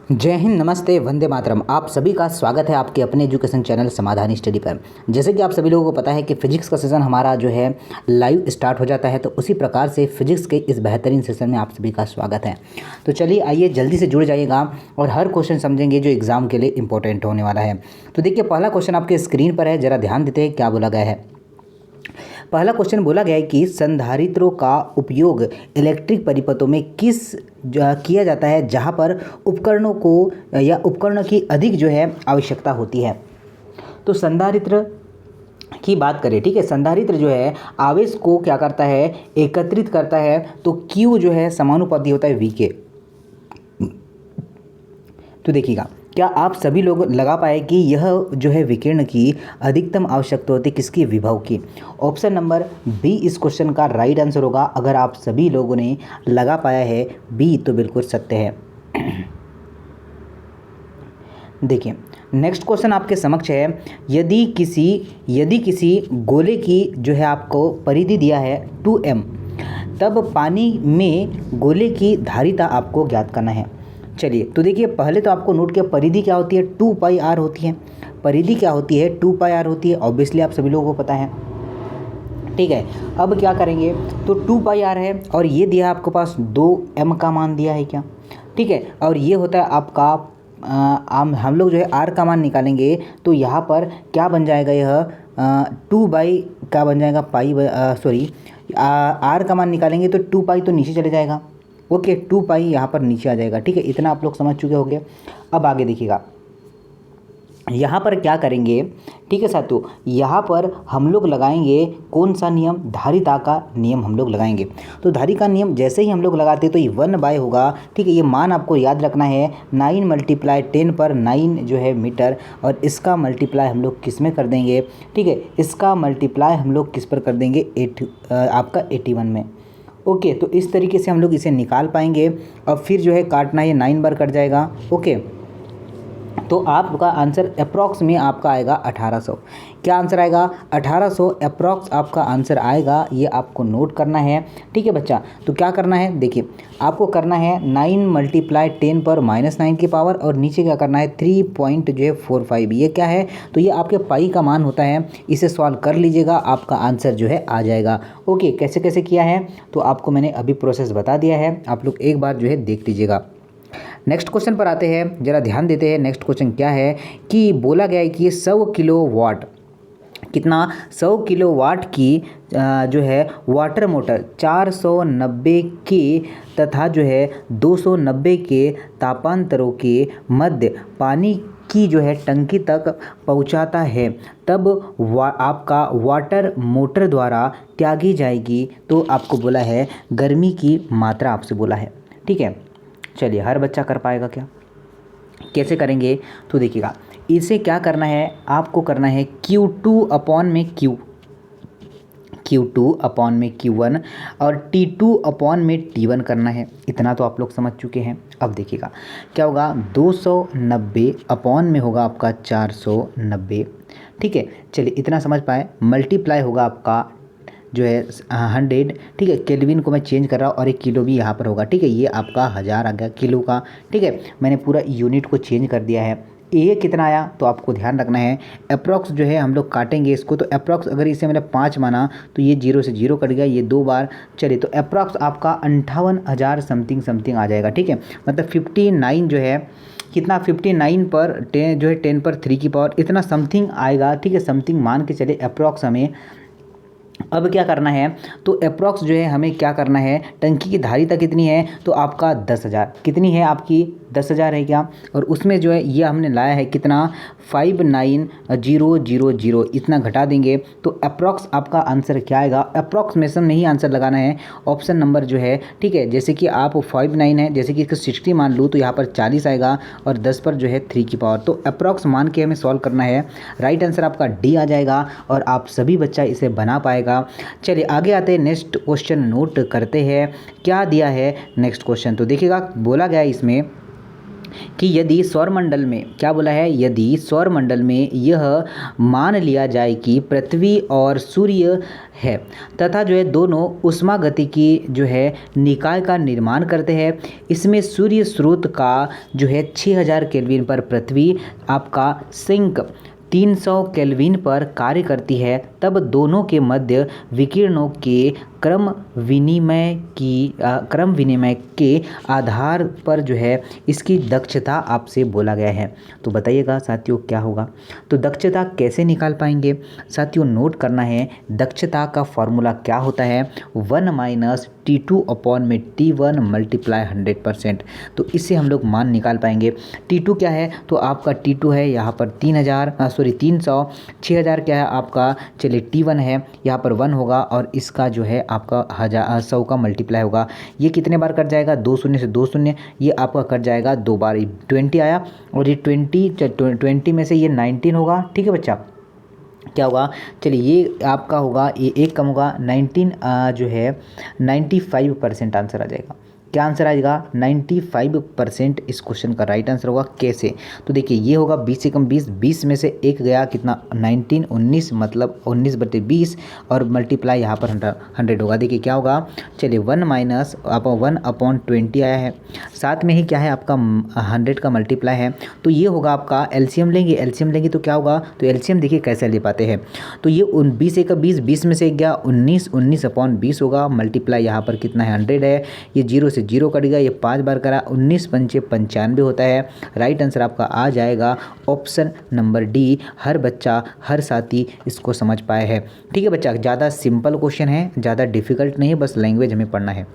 जय हिंद, नमस्ते, वंदे मातरम। आप सभी का स्वागत है आपके अपने एजुकेशन चैनल समाधान स्टडी पर। जैसे कि आप सभी लोगों को पता है कि फिजिक्स का सेशन हमारा जो है लाइव स्टार्ट हो जाता है, तो उसी प्रकार से फिजिक्स के इस बेहतरीन सेशन में आप सभी का स्वागत है। तो चलिए आइए जल्दी से जुड़ जाइएगा और हर क्वेश्चन समझेंगे जो एग्जाम के लिए इंपॉर्टेंट होने वाला है। तो देखिए पहला क्वेश्चन आपके स्क्रीन पर है, जरा ध्यान देते हैं क्या बोला गया है। पहला क्वेश्चन बोला गया है कि संधारित्रों का उपयोग इलेक्ट्रिक परिपथों में किया जाता है जहां पर उपकरणों को या उपकरणों की अधिक जो है आवश्यकता होती है। तो संधारित्र की बात करें, ठीक है। संधारित्र जो है आवेश को क्या करता है, एकत्रित करता है। तो Q जो है समानुपाती होता है V के। तो देखिएगा क्या आप सभी लोग लगा पाए कि यह जो है विकिरण की अधिकतम आवश्यकता होती है किसकी, विभव की। ऑप्शन नंबर बी इस क्वेश्चन का राइट आंसर होगा। अगर आप सभी लोगों ने लगा पाया है बी तो बिल्कुल सत्य है। देखिए नेक्स्ट क्वेश्चन आपके समक्ष है, यदि किसी गोले की जो है आपको परिधि दिया है 2m, तब पानी में गोले की धारिता आपको ज्ञात करना है। चलिए तो देखिए पहले तो आपको नोट किया परिधि क्या होती है, 2πr होती है। परिधि क्या होती है, 2πr होती है। ऑब्वियसली आप सभी लोगों को पता है, ठीक है। अब क्या करेंगे, तो 2πr है और ये दिया आपके पास 2m का मान दिया है क्या, ठीक है। और ये होता है आपका हम लोग जो है r का मान निकालेंगे तो यहाँ पर क्या बन जाएगा, यह 2 क्या बन जाएगा, पाई सॉरी r का मान निकालेंगे तो 2π तो नीचे चले जाएगा। ओके 2π यहाँ पर नीचे आ जाएगा, ठीक है। इतना आप लोग समझ चुके होंगे। अब आगे देखिएगा यहाँ पर क्या करेंगे, ठीक है साथियों। यहाँ पर हम लोग लगाएंगे कौन सा नियम, धारिता का नियम हम लोग लगाएंगे। तो धारी का नियम जैसे ही हम लोग लगाते हैं तो ये 1/, होगा, ठीक है। ये मान आपको याद रखना है 9 × 10⁹ जो है मीटर, और इसका मल्टीप्लाई हम लोग किस में कर देंगे, ठीक है। इसका मल्टीप्लाई हम लोग किस पर कर देंगे, आपका 81 में। ओके तो इस तरीके से हम लोग इसे निकाल पाएंगे। और फिर जो है काटना, ये 9 बार कट जाएगा। ओके तो आपका आंसर अप्रॉक्स में आपका आएगा 1800। क्या आंसर आएगा, 1800 अप्रॉक्स आपका आंसर आएगा। ये आपको नोट करना है, ठीक है बच्चा। तो क्या करना है, देखिए आपको करना है 9 × 10⁻⁹ की पावर, और नीचे क्या करना है 3.45। ये क्या है, तो ये आपके पाई का मान होता है। इसे सॉल्व कर लीजिएगा, आपका आंसर जो है आ जाएगा। ओके कैसे कैसे किया है तो आपको मैंने अभी प्रोसेस बता दिया है, आप लोग एक बार जो है देख लीजिएगा। नेक्स्ट क्वेश्चन पर आते हैं, जरा ध्यान देते हैं। नेक्स्ट क्वेश्चन क्या है कि बोला गया है कि 100 किलोवाट, कितना, 100 किलोवाट की जो है वाटर मोटर 490 के तथा जो है 290 के तापांतरों के मध्य पानी की जो है टंकी तक पहुंचाता है, तब आपका वाटर मोटर द्वारा त्यागी जाएगी। तो आपको बोला है गर्मी की मात्रा आपसे बोला है, ठीक है। चलिए हर बच्चा कर पाएगा क्या, कैसे करेंगे तो देखिएगा। इसे क्या करना है, आपको करना है Q2/Q1 और T2/T1 करना है। इतना तो आप लोग समझ चुके हैं। अब देखिएगा क्या होगा, 290 अपॉन में होगा आपका 490, ठीक है। चलिए इतना समझ पाए। मल्टीप्लाई होगा आपका जो है 100, ठीक है। केल्विन को मैं चेंज कर रहा हूँ और एक किलो भी यहाँ पर होगा, ठीक है। ये आपका 1000 आ गया किलो का, ठीक है। मैंने पूरा यूनिट को चेंज कर दिया है। ये कितना आया तो आपको ध्यान रखना है, अप्रॉक्स जो है हम लोग काटेंगे इसको। तो अप्रॉक्स अगर इसे मैंने 5 माना तो ये 0 से 0 कट गया, ये 2 बार। चलिए तो अप्रॉक्स आपका 58,000 समथिंग आ जाएगा, ठीक है। मतलब 59 जो है कितना, 59 पर 10 जो है 10 पर 3 की पावर इतना समथिंग आएगा, ठीक है। समथिंग मान के चले अप्रॉक्स हमें। अब क्या करना है, तो अप्रॉक्स जो है हमें क्या करना है, टंकी की धारिता कितनी है तो आपका 10,000, कितनी है आपकी 10,000 है क्या। और उसमें जो है ये हमने लाया है कितना, 59,000, इतना घटा देंगे तो अप्रॉक्स आपका आंसर क्या आएगा। अप्रॉक्सीमेशन में ही आंसर लगाना है, ऑप्शन नंबर जो है, ठीक है। जैसे कि आप 59 है, जैसे कि इसको 60 मान लूँ तो यहाँ पर 40 आएगा, और 10 पर जो है 3 की पावर। तो अप्रॉक्स मान के हमें सॉल्व करना है। राइट आंसर आपका डी आ जाएगा और आप सभी बच्चा इसे बना पाएगा। चलिए आगे आते हैं, नेक्स्ट क्वेश्चन नोट करते हैं क्या दिया है। नेक्स्ट क्वेश्चन तो देखिएगा बोला गया है इसमें कि यदि सौरमंडल में क्या बोला है, यदि सौरमंडल में यह मान लिया जाए कि पृथ्वी और सूर्य है तथा जो है दोनों उष्मागतिकी जो है निकाय का निर्माण करते हैं, इसमें सूर्य स्रोत का जो है 6000 केल्विन पर पृथ्वी आपका सिंक 300 केल्विन पर कार्य करती है, तब दोनों के मध्य विकिरणों के क्रम विनिमय के आधार पर जो है इसकी दक्षता आपसे बोला गया है। तो बताइएगा साथियों क्या होगा। तो दक्षता कैसे निकाल पाएंगे साथियों, नोट करना है। दक्षता का फॉर्मूला क्या होता है, 1 - T2 अपॉन में T1 मल्टीप्लाई 100%। तो इससे हम लोग मान निकाल पाएंगे। T2 क्या है, तो आपका T2 है यहाँ पर 300, 6000 क्या है आपका, चलिए T1 है यहाँ पर 1 होगा और इसका जो है आपका 100 का मल्टीप्लाई होगा। ये कितने बार कट जाएगा, 2 शून्य से 2 शून्य, ये आपका कट जाएगा 2 बार, 20 आया और ये 20 में से ये 19 होगा। ठीक है बच्चा, क्या होगा, चलिए ये आपका होगा, ये एक कम होगा 19 जो है 95% आंसर आ जाएगा। क्या आंसर आएगा, 95% इस क्वेश्चन का राइट आंसर होगा। कैसे, तो देखिए ये होगा 20 से कम 20, 20 में से एक गया कितना 19, 19 मतलब 19/20 और मल्टीप्लाई यहाँ पर 100 होगा। देखिए क्या होगा, चलिए 1 आया है, साथ में ही क्या है आपका 100 का मल्टीप्लाई है, तो ये होगा आपका एलसीएम लेंगे तो क्या होगा, तो एलसीएम देखिए कैसे ले पाते हैं। तो ये 20 एक 20, 20 में से एक गया 19, 19/20 होगा, मल्टीप्लाई यहाँ पर कितना है 100 है, ये 0 से 0 कट गया, ये 5 बार करा, 19 पंचे 95 होता है। राइट आंसर आपका आ जाएगा ऑप्शन नंबर डी। हर बच्चा हर साथी इसको समझ पाया है। ठीक है बच्चा, ज़्यादा सिंपल क्वेश्चन है, ज़्यादा डिफिकल्ट नहीं है, बस लैंग्वेज हमें पढ़ना है।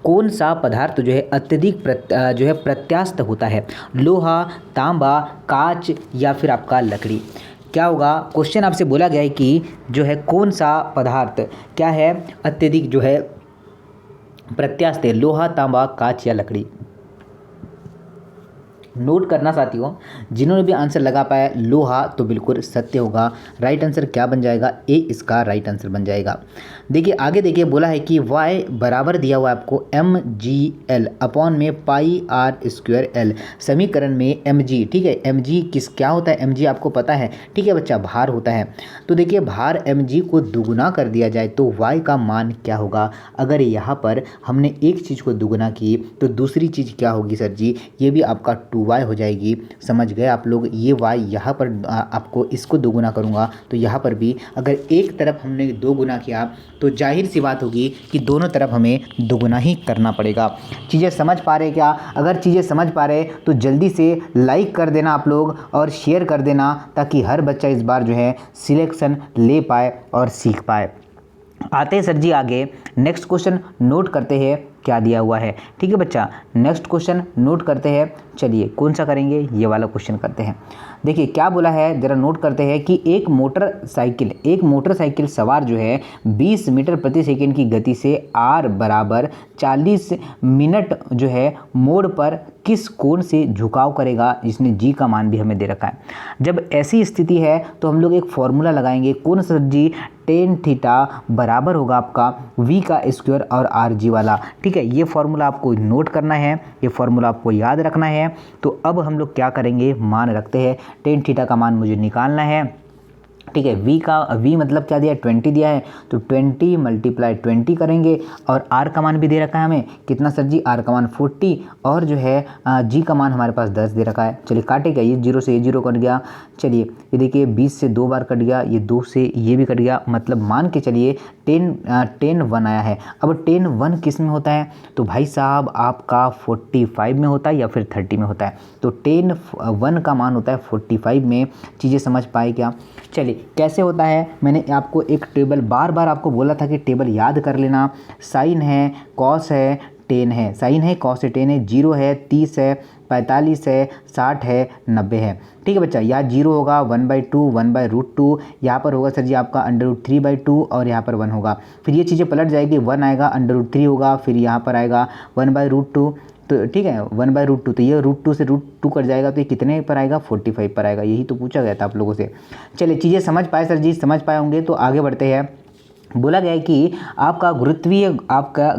कौन सा पदार्थ जो है अत्यधिक प्रत्यास्थ होता है, लोहा, तांबा, कांच या फिर आपका लकड़ी। क्या होगा, क्वेश्चन आपसे बोला गया है कि जो है कौन सा पदार्थ क्या है अत्यधिक जो है प्रत्यास्थ है, लोहा, तांबा, कांच या लकड़ी। नोट करना साथियों, जिन्होंने भी आंसर लगा पाया लोहा तो बिल्कुल सत्य होगा। राइट आंसर क्या बन जाएगा, ए इसका राइट आंसर बन जाएगा। देखिए आगे देखिए, बोला है कि y बराबर दिया हुआ है आपको mgl अपॉन में πr²l। समीकरण में mg, ठीक है, mg क्या होता है, mg आपको पता है, ठीक है बच्चा, भार होता है। तो देखिए भार mg को दुगुना कर दिया जाए तो y का मान क्या होगा। अगर यहाँ पर हमने एक चीज़ को दुगुना की तो दूसरी चीज़ क्या होगी सर जी, ये भी आपका 2y हो जाएगी। समझ गए आप लोग, ये y यहाँ पर आपको इसको दोगुना करूँगा तो यहाँ पर भी अगर एक तरफ हमने 2 गुना किया तो जाहिर सी बात होगी कि दोनों तरफ हमें दोगुना ही करना पड़ेगा। चीज़ें समझ पा रहे क्या, अगर चीज़ें समझ पा रहे तो जल्दी से लाइक कर देना आप लोग और शेयर कर देना, ताकि हर बच्चा इस बार जो है सिलेक्शन ले पाए और सीख पाए। आते हैं सर जी आगे, नेक्स्ट क्वेश्चन नोट करते हैं क्या दिया हुआ है। ठीक है बच्चा, नेक्स्ट क्वेश्चन नोट करते हैं। चलिए कौन सा करेंगे, ये वाला क्वेश्चन करते हैं। देखिए क्या बोला है, ज़रा नोट करते हैं कि एक मोटरसाइकिल सवार जो है 20 मीटर प्रति सेकंड की गति से r बराबर 40 मिनट जो है मोड़ पर किस कोण से झुकाव करेगा, जिसने g का मान भी हमें दे रखा है। जब ऐसी स्थिति है तो हम लोग एक फॉर्मूला लगाएंगे, कौन सा जी, टेन थीटा बराबर होगा आपका v का स्क्वायर और rg वाला। ठीक है, ये फॉर्मूला आपको नोट करना है, ये फॉर्मूला आपको याद रखना है। तो अब हम लोग क्या करेंगे, मान रखते हैं, टेन थीटा का मान मुझे निकालना है। ठीक है, v मतलब क्या दिया है, 20 दिया है, तो 20 × 20 करेंगे और r का मान भी दे रखा है हमें, कितना सर जी, r का मान 40 और जो है g का मान हमारे पास 10 दे रखा है। चलिए काटेगा, ये 0 से ये 0 कट गया। चलिए ये देखिए 20 से 2 बार कट गया, ये 2 से ये भी कट गया, मतलब मान के चलिए 10 1 आया है। अब 10 1 किस में होता है, तो भाई साहब आपका 45 में होता है या फिर 30 में होता है। तो 10 1 का मान होता है 45 में। चीज़ें समझ पाए क्या। चलिए कैसे होता है, मैंने आपको एक टेबल बार बार आपको बोला था कि टेबल याद कर लेना। साइन है, कॉस है, टेन है, साइन है, कॉस है, टेन है, 0 है, 30 है, 45 है, 60 है, 90 है। ठीक है बच्चा, यहाँ 0 होगा 1/2, 1/√2, यहाँ पर होगा सर जी आपका √3/2 और यहाँ पर 1 होगा। फिर ये चीज़ें पलट जाएगी, 1 आएगा, √3 होगा, फिर यहाँ पर आएगा 1/√2। तो ठीक है 1/√2, तो ये √2 से √2 कट जाएगा, तो ये कितने पर आएगा, 45 पर आएगा। यही तो पूछा गया था आप लोगों से। चलिए चीज़ें समझ पाए सर जी, समझ पाए होंगे तो आगे बढ़ते हैं। बोला गया है कि आपका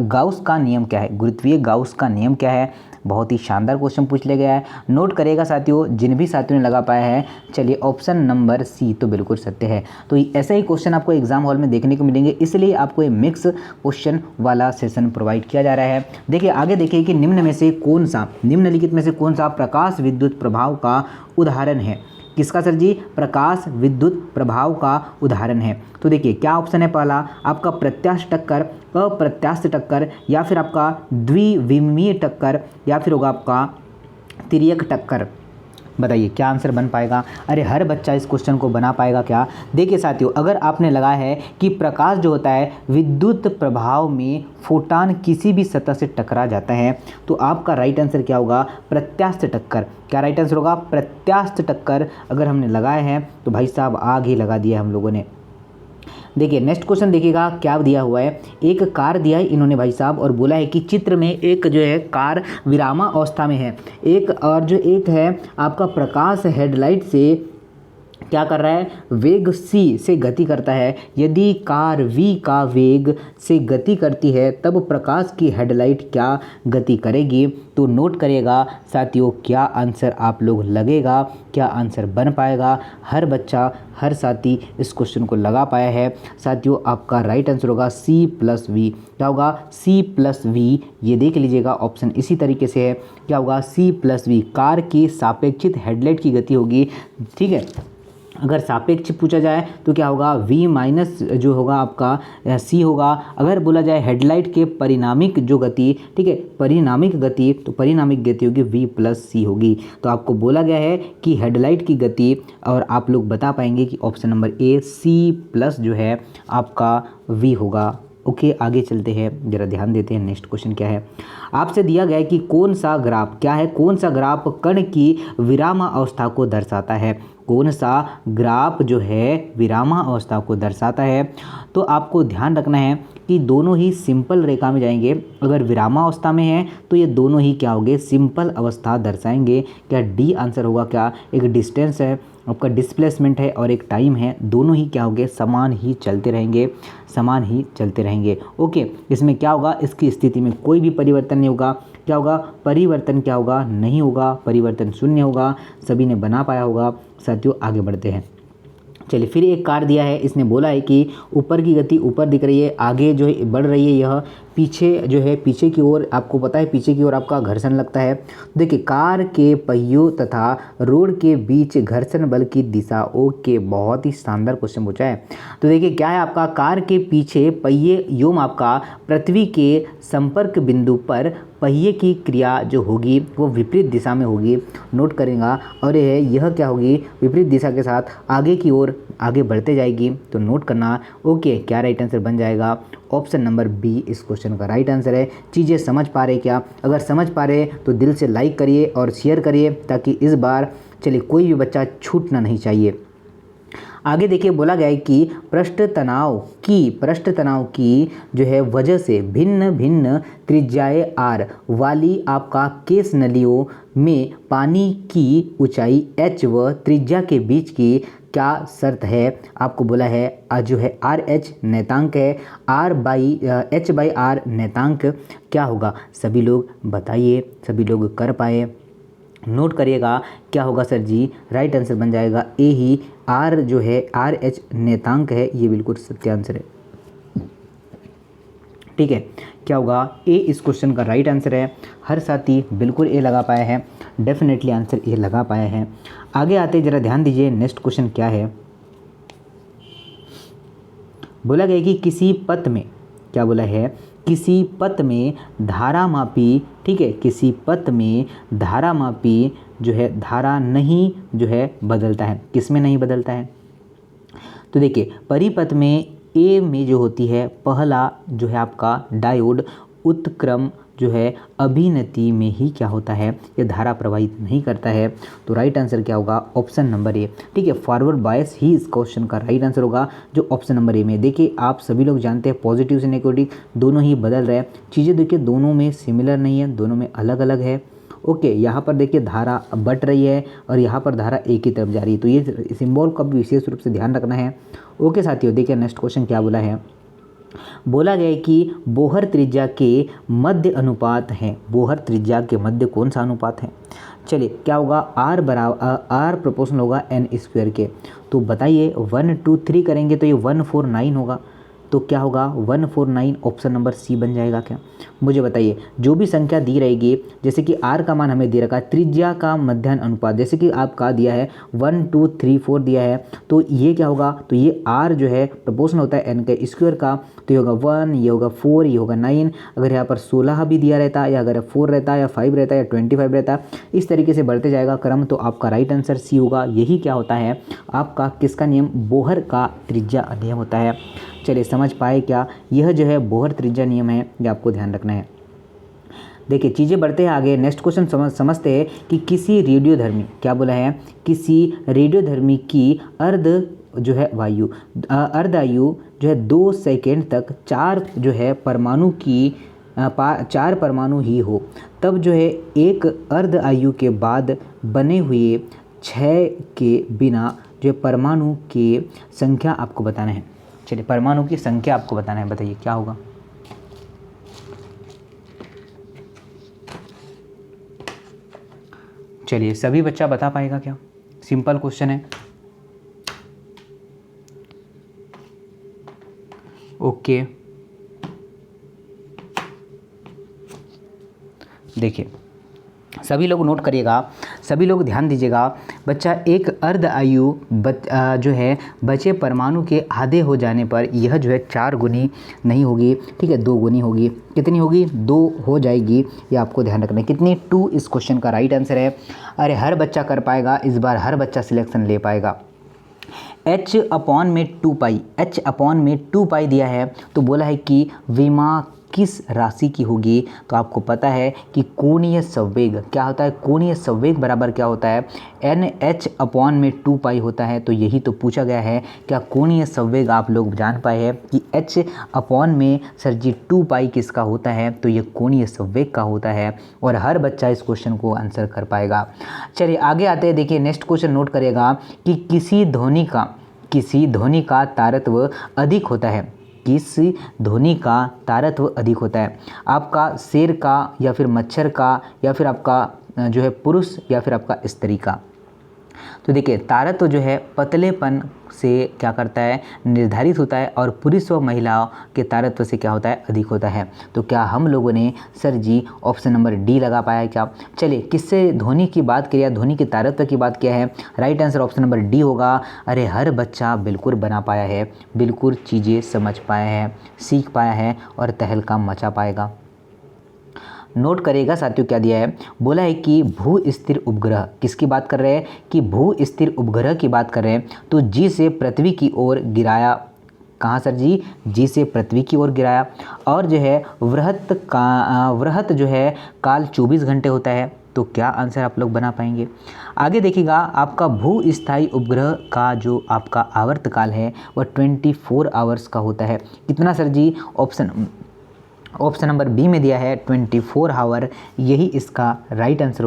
गाउस का नियम क्या है, गुरुत्वीय गाउस का नियम क्या है। बहुत ही शानदार क्वेश्चन पूछ लिया गया है, नोट करिएगा साथियों जिन भी साथियों ने लगा पाया है। चलिए ऑप्शन नंबर सी तो बिल्कुल सत्य है। तो ऐसे ही क्वेश्चन आपको एग्जाम हॉल में देखने को मिलेंगे, इसलिए आपको ये मिक्स क्वेश्चन वाला सेशन प्रोवाइड किया जा रहा है। देखिए आगे देखिए कि निम्नलिखित में से कौन सा प्रकाश विद्युत प्रभाव का उदाहरण है। किसका सर जी? प्रकाश विद्युत प्रभाव का उदाहरण है। तो देखिए क्या ऑप्शन है, पहला आपका प्रत्यास्थ टक्कर, अप्रत्यास्थ टक्कर, या फिर आपका द्विविमीय टक्कर, या फिर होगा आपका तिर्यक टक्कर। बताइए क्या आंसर बन पाएगा? अरे हर बच्चा इस क्वेश्चन को बना पाएगा क्या? देखिए साथियों, अगर आपने लगाया है कि प्रकाश जो होता है विद्युत प्रभाव में फोटान किसी भी सतह से टकरा जाता है, तो आपका राइट आंसर क्या होगा? प्रत्यास्थ टक्कर। क्या राइट आंसर होगा? प्रत्यास्थ टक्कर अगर हमने लगाया है तो भाई साहब आग ही लगा दिया हम लोगों ने। देखिए नेक्स्ट क्वेश्चन देखिएगा क्या दिया हुआ है। एक कार दिया है इन्होंने भाई साहब, और बोला है कि चित्र में एक जो है कार विरामावस्था में है, एक और जो एक है आपका प्रकाश हेडलाइट से क्या कर रहा है? वेग c से गति करता है। यदि कार v का वेग से गति करती है तब प्रकाश की हेडलाइट क्या गति करेगी? तो नोट करिएगा साथियों क्या आंसर आप लोग लगेगा, क्या आंसर बन पाएगा। हर बच्चा हर साथी इस क्वेश्चन को लगा पाया है। साथियों आपका राइट आंसर होगा C+v। क्या होगा? C+v। ये देख लीजिएगा ऑप्शन इसी तरीके से है। क्या होगा? C+v। कार की सापेक्षित हेडलाइट की गति होगी। ठीक है, अगर सापेक्ष पूछा जाए तो क्या होगा? v माइनस जो होगा आपका c होगा। अगर बोला जाए हेडलाइट के परिणामिक जो गति, ठीक है, परिणामिक गति, तो परिणामिक गति होगी v+c होगी। तो आपको बोला गया है कि हेडलाइट की गति, और आप लोग बता पाएंगे कि ऑप्शन नंबर ए C+ जो है आपका v होगा। ओके आगे चलते हैं, जरा ध्यान देते हैं नेक्स्ट क्वेश्चन क्या है। आपसे दिया गया है कि कौन सा ग्राफ, क्या है, कौन सा ग्राफ कण की विरामावस्था को दर्शाता है। कौन सा ग्राफ जो है विरामावस्था को दर्शाता है? तो आपको ध्यान रखना है कि दोनों ही सिंपल रेखा में जाएंगे। अगर विरामावस्था में है तो ये दोनों ही क्या होंगे? सिंपल अवस्था दर्शाएंगे। क्या डी आंसर होगा? क्या एक डिस्टेंस है आपका, डिस्प्लेसमेंट है, और एक टाइम है, दोनों ही क्या होंगे? समान ही चलते रहेंगे, समान ही चलते रहेंगे। ओके, इसमें क्या होगा? इसकी स्थिति में कोई भी परिवर्तन नहीं होगा। क्या होगा? परिवर्तन क्या होगा? नहीं होगा, परिवर्तन शून्य होगा। सभी ने बना पाया होगा। साथियों आगे बढ़ते हैं। चलिए फिर एक कार दिया है, इसने बोला है कि ऊपर की गति ऊपर दिख रही है, आगे जो है बढ़ रही है, यह पीछे जो है पीछे की ओर, आपको पता है पीछे की ओर आपका घर्षण लगता है। देखिए कार के पहियों तथा रोड के बीच घर्षण बल की दिशा। ओके बहुत ही शानदार क्वेश्चन पूछा है। तो देखिए क्या है आपका, कार के पीछे पहिए योम आपका पृथ्वी के संपर्क बिंदु पर पहिए की क्रिया जो होगी वो विपरीत दिशा में होगी। नोट करेगा, और यह क्या होगी? विपरीत दिशा के साथ आगे की ओर आगे बढ़ते जाएगी। तो नोट करना। ओके क्या राइट आंसर बन जाएगा? ऑप्शन नंबर बी इस क्वेश्चन का राइट आंसर है। चीज़ें समझ पा रहे क्या? अगर समझ पा रहे तो दिल से लाइक करिए और शेयर करिए, ताकि इस बार चलिए कोई भी बच्चा छूटना नहीं चाहिए। आगे देखिए बोला गया है कि पृष्ठ तनाव की जो है वजह से भिन्न भिन्न त्रिज्याएं आर वाली आपका केस नलियों में पानी की ऊंचाई h व त्रिज्या के बीच की क्या शर्त है? आपको बोला है जो है RH नेतांक है, H/R नेतांक क्या होगा? सभी लोग बताइए, सभी लोग कर पाए। नोट करिएगा क्या होगा सर जी? राइट आंसर बन जाएगा ए ही। R जो है RH नेतांक है, ये बिल्कुल सत्य आंसर है। ठीक है, क्या होगा? ए इस क्वेश्चन का राइट आंसर है। हर साथी बिल्कुल ए लगा पाया है, डेफिनेटली आंसर ए लगा पाया है। आगे आते जरा ध्यान दीजिए नेक्स्ट क्वेश्चन क्या है। बोला गया कि किसी पथ में, क्या बोला है? किसी पथ में धारामापी, ठीक है, किसी पथ में धारामापी जो है धारा नहीं जो है बदलता है। किस में नहीं बदलता है? तो देखिए परिपथ में ए में जो होती है पहला जो है आपका डायोड उत्क्रम जो है अभिनति में ही क्या होता है? ये धारा प्रवाहित नहीं करता है। तो राइट आंसर क्या होगा? Option number A. ठीक है, फॉरवर्ड बायस ही इस क्वेश्चन का राइट आंसर होगा, जो ऑप्शन नंबर ए में। देखिए आप सभी लोग जानते हैं पॉजिटिव से नेगेटिव दोनों ही बदल रहे हैं। चीज़ें देखिए दोनों में सिमिलर नहीं है, दोनों में अलग अलग है। ओके, यहाँ पर देखिए धारा बढ़ रही है और यहाँ पर धारा एक ही तरफ जा रही है। तो ये सिंबल का भी विशेष रूप से ध्यान रखना है। ओके साथियों, देखिए नेक्स्ट क्वेश्चन क्या बोला है। बोला गया है कि बोहर त्रिज्या के मध्य अनुपात हैं। बोहर त्रिज्या के मध्य कौन सा अनुपात है? चलिए क्या होगा, आर बराबर आर प्रोपोर्शनल होगा एन स्क्वायर के। तो बताइए 1 2 3 करेंगे तो ये 149 होगा। तो क्या होगा 149, ऑप्शन नंबर सी बन जाएगा क्या? मुझे बताइए, जो भी संख्या दी रहेगी, जैसे कि आर का मान हमें दे रखा है, त्रिज्या का मध्याह्न अनुपात जैसे कि आपका दिया है 1 2 3 4 दिया है, तो ये क्या होगा, तो ये आर जो है प्रोपोर्शनल होता है एन के स्क्वायर का। तो ये होगा 1, ये होगा 4, ये होगा 9। अगर यहाँ पर 16 भी दिया रहता, या अगर 4 रहता, या 5 रहता, या 25 रहता, इस तरीके से बढ़ते जाएगा क्रम, तो आपका राइट आंसर सी होगा। यही क्या होता है आपका किसका नियम? बोहर का त्रिज्या नियम होता है। चलिए समझ पाए क्या? यह जो है बोहर त्रिज्या नियम है, ये आपको ध्यान रखना है। देखिए चीज़ें बढ़ते हैं आगे। नेक्स्ट क्वेश्चन समझते हैं कि किसी रेडियोधर्मी, क्या बोला है, किसी रेडियोधर्मी की अर्ध जो है वायु अर्धायु जो है 2 सेकेंड तक 4 जो है परमाणु की 4 परमाणु ही हो, तब जो है एक अर्ध आयु के बाद बने हुए 6 के बिना जो है परमाणु की संख्या आपको बताना है। चलिए परमाणु की संख्या आपको बताना है, बताइए क्या होगा? चलिए सभी बच्चा बता पाएगा क्या? सिंपल क्वेश्चन है। ओके देखिए सभी लोग नोट करिएगा, सभी लोग ध्यान दीजिएगा। बच्चा एक अर्ध आयु जो है बचे परमाणु के आधे हो जाने पर यह जो है 4 गुनी नहीं होगी, ठीक है, 2 गुनी होगी। कितनी होगी? 2 हो जाएगी, ये आपको ध्यान रखना है। कितनी? 2 इस क्वेश्चन का राइट आंसर है। अरे हर बच्चा कर पाएगा, इस बार हर बच्चा सिलेक्शन ले पाएगा। h अपॉन में 2 पाई, h अपॉन में 2 पाई दिया है, तो बोला है कि विमा किस राशि की होगी? तो आपको पता है कि कोणीय संवेग क्या होता है? कोणीय संवेग बराबर क्या होता है? NH अपॉन में 2 पाई होता है। तो यही तो पूछा गया है, क्या कोणीय संवेग आप लोग जान पाए हैं कि H अपॉन में सर जी 2 पाई किसका होता है? तो ये कोणीय संवेग का होता है, और हर बच्चा इस क्वेश्चन को आंसर कर पाएगा। चलिए आगे आते हैं। देखिए नेक्स्ट क्वेश्चन नोट करिएगा कि किसी ध्वनि का तारत्व अधिक होता है। किस ध्वनि का तारत्व अधिक होता है? आपका शेर का, या फिर मच्छर का, या फिर आपका जो है पुरुष, या फिर आपका स्त्री का? तो देखिए तारत्व जो है पतलेपन से क्या करता है? निर्धारित होता है, और पुरुष व महिलाओं के तारत्व से क्या होता है? अधिक होता है। तो क्या हम लोगों ने सर जी ऑप्शन नंबर डी लगा पाया क्या? चलिए किससे ध्वनि की बात किया, ध्वनि के तारत्व की बात किया है, right answer option number D होगा। अरे हर बच्चा बिल्कुल बना पाया है, बिल्कुल चीज़ें समझ पाया है, सीख पाया है, और तहलका मचा पाएगा। नोट करेगा साथियों क्या दिया है, बोला है कि भू स्थिर उपग्रह, किसकी बात कर रहे हैं? कि भू स्थिर उपग्रह की बात कर रहे हैं। तो जी से पृथ्वी की ओर गिराया, कहाँ सर जी? जी से पृथ्वी की ओर गिराया। और जो है वृहत जो है काल 24 घंटे होता है। तो क्या आंसर आप लोग बना पाएंगे? आगे देखिएगा, आपका भू स्थायी उपग्रह का जो आपका आवर्त काल है वह 24 आवर्स का होता है। कितना सर जी? ऑप्शन नंबर बी में दिया है 24 आवर, यही इसका राइट आंसर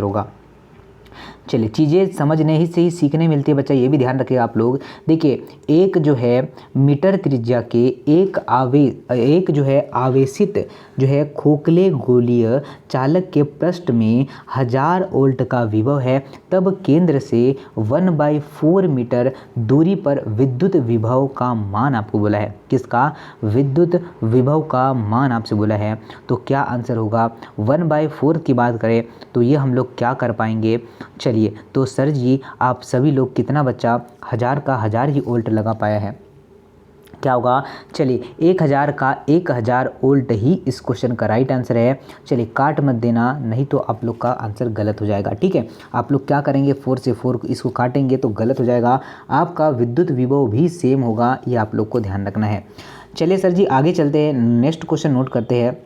होगा। चलिए चीज़ें समझने ही से ही सीखने मिलती है बच्चा, ये भी ध्यान रखिएगा आप लोग। देखिए एक जो है मीटर त्रिज्या के एक जो है आवेशित जो है खोखले गोलीय चालक के पृष्ठ में 1000 वोल्ट का विभव है, तब केंद्र से 1/4 मीटर दूरी पर विद्युत विभव का मान आपको बोला है। किसका? विद्युत विभव का मान आपसे बोला है। तो क्या आंसर होगा? 1/4 की बात करें तो ये हम लोग क्या कर पाएंगे? चलिए तो सर जी आप सभी लोग, कितना बच्चा 1000 का 1000 ही वोल्ट लगा पाया है? क्या होगा? चलिए 1000 का 1000 वोल्ट ही इस क्वेश्चन का राइट आंसर है। चलिए काट मत देना, नहीं तो आप लोग का आंसर गलत हो जाएगा, ठीक है। आप लोग क्या करेंगे, 4 से 4 इसको काटेंगे तो गलत हो जाएगा, आपका विद्युत विभव भी सेम होगा, ये आप लोग को ध्यान रखना है। चलिए सर जी आगे चलते हैं, नेक्स्ट क्वेश्चन नोट करते हैं।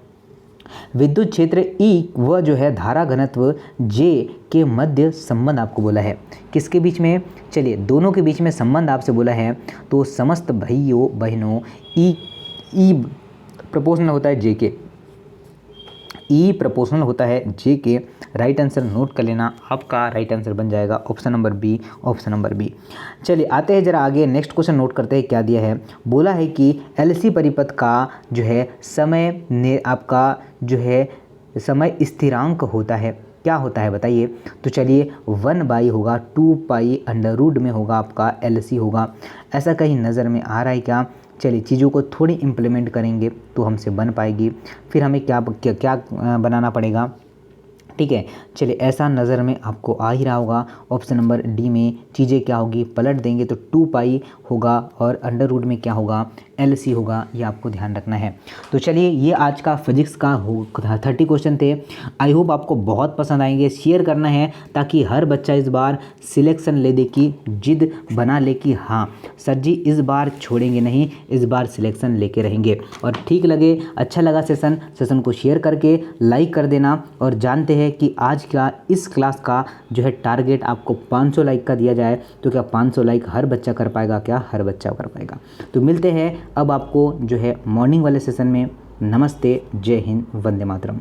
विद्युत क्षेत्र E व जो है धारा घनत्व J के मध्य संबंध आपको बोला है, किसके बीच में? चलिए दोनों के बीच में संबंध आपसे बोला है। तो समस्त भाइयों बहनों E प्रोपोर्शनल होता है J के, ई प्रोपोर्शनल होता है जे के। राइट आंसर नोट कर लेना, आपका राइट आंसर बन जाएगा option number B, option number B. चलिए आते हैं जरा आगे, नेक्स्ट क्वेश्चन नोट करते हैं क्या दिया है। बोला है कि एलसी परिपथ का जो है समय ने आपका जो है समय स्थिरांक होता है, क्या होता है बताइए। तो चलिए 1 होगा 2 पाई अंडर रूट में होगा आपका एलसी होगा। ऐसा कहीं नज़र में आ रहा है क्या? चलिए चीज़ों को थोड़ी इम्प्लीमेंट करेंगे तो हमसे बन पाएगी। फिर हमें क्या क्या क्या बनाना पड़ेगा, ठीक है। चलिए ऐसा नज़र में आपको आ ही रहा होगा, ऑप्शन नंबर डी में चीज़ें क्या होगी, पलट देंगे तो 2 पाई होगा और अंडर रूट में क्या होगा, एलसी होगा। ये आपको ध्यान रखना है। तो चलिए ये आज का फिजिक्स का 30 क्वेश्चन थे। आई होप आपको बहुत पसंद आएंगे। शेयर करना है ताकि हर बच्चा इस बार सिलेक्शन ले दे की जिद बना ले कि हाँ सर जी इस बार छोड़ेंगे नहीं, इस बार सिलेक्शन लेके रहेंगे। और ठीक लगे, अच्छा लगा सेशन को शेयर करके लाइक कर देना। और जानते हैं कि आज का इस क्लास का जो है टारगेट आपको 500 लाइक का दिया जाए, तो क्या 500 लाइक हर बच्चा कर पाएगा? क्या हर बच्चा कर पाएगा? तो मिलते हैं अब आपको जो है मॉर्निंग वाले सेशन में। नमस्ते, जय हिंद, वंदे मातरम।